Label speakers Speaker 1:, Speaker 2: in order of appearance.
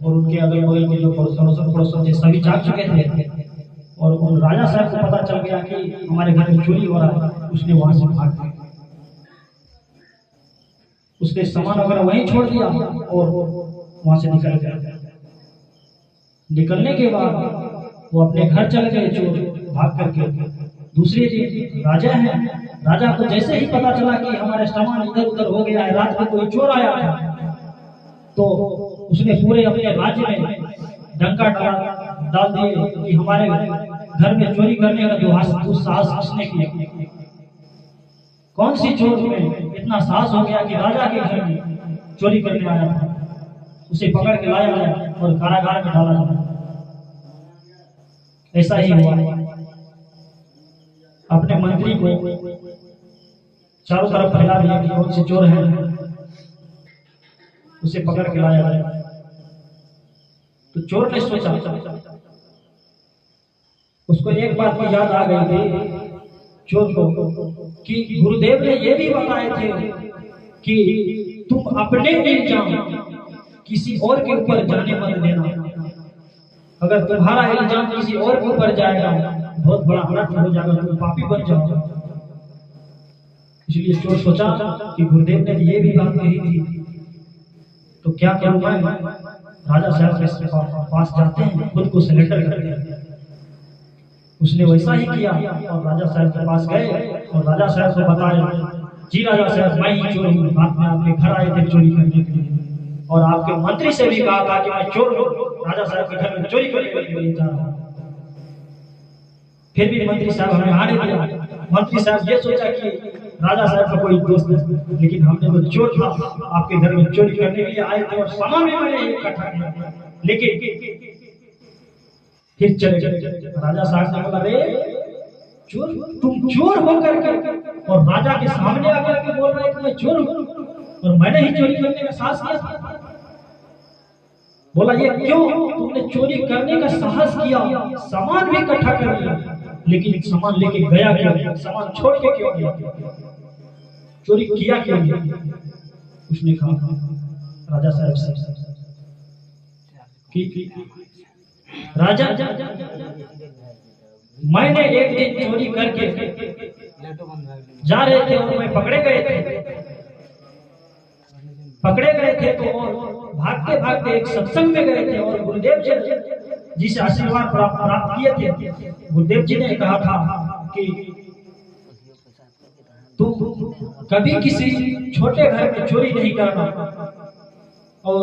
Speaker 1: और उनके अगल बगल के जो पड़ोसन थे सभी जाग चुके थे। और उन राजा साहब को पता चल गया कि हमारे घर में चोरी हो रहा है। उसने वहां से भाग गया, उसने सामान वगैरह वहीं छोड़ दिया और वहां से निकल गया। निकलने के बाद वो अपने घर चले गए चोर भाग करके। दूसरे दिन राजा है, राजा को जैसे ही पता चला कि हमारे सामान इधर उधर हो गया है, रात को कोई चोर आया था, तो उसने पूरे अपने राज्य में डंका डाल दिए कि हमारे घर में चोरी करने का दुस्साहस किसने किया। कौन सी चोर में इतना साहस हो गया कि राजा के घर में चोरी करने आया था। उसे पकड़ के लाया गया और कारागार में डाला गया। ऐसा ही हुआ, अपने मंत्री को चारों तरफ फैला दिया कि कौन से चोर है, उसे पकड़ के लाया गया। तो चोर ने सोचा, उसको एक बात की याद आ गई थी चोर को कि गुरुदेव ने ये भी बताए थे कि तुम अपने इल्जाम किसी और के ऊपर जाने मत देना। अगर तुम्हारा इल्जाम किसी और के ऊपर जाएगा बहुत बड़ा अनर्थ हो जाएगा, तुम पापी बन जाओगे। इसलिए चोर सोचा कि गुरुदेव ने ये भी बात कही थी, तो क्या करूं मैं। राजा साहब के पास जाते हैं, खुद को सरेंडर करते हैं। उसने वैसा ही किया और राजा साहब के पास गए और राजा साहब को बताया, जी राजा साहब मैं ही चोर हूँ, रात में आपके घर आए थे चोरी करने के लिए और आपके मंत्री से भी कहा था कि मैं चोर हूँ, राजा साहब के घर में चोरी करने के लिए जा रहा हूँ। फिर भी मंत्री साहब हमें आने दिया। मंत्री साहब ये सोचा कि राजा साहब का कोई दोस्त नहीं, लेकिन हमने तो चोर था, आपके घर में चोरी करने के लिए आए थे और सामान भी मैंने इकट्ठा किया, लेकिन फिर चले गए। राजा साहब ने बोला, अरे चोर, तुम चोर होकर के और राजा के सामने आकर के बोल रहे कि मैं चोर हूं और मैंने ही चोरी करने का साहस किया था। बोला, ये क्यों? तुमने चोरी करने का साहस किया, सामान भी इकट्ठा कर लिया, लेकिन सामान लेके गया क्यों? सामान छोड़ के क्यों गया? चोरी किया क्यों? उसने कहा राजा साहब से कि राजा, मैंने एक दिन चोरी करके जा रहे थे और मैं पकड़े गए थे तो भागते भागते एक सत्संग में गए थे और गुरुदेव जी से आशीर्वाद प्राप्त किए थे। गुरुदेव जी ने कहा था कि तुम कभी किसी छोटे घर में चोरी नहीं करना और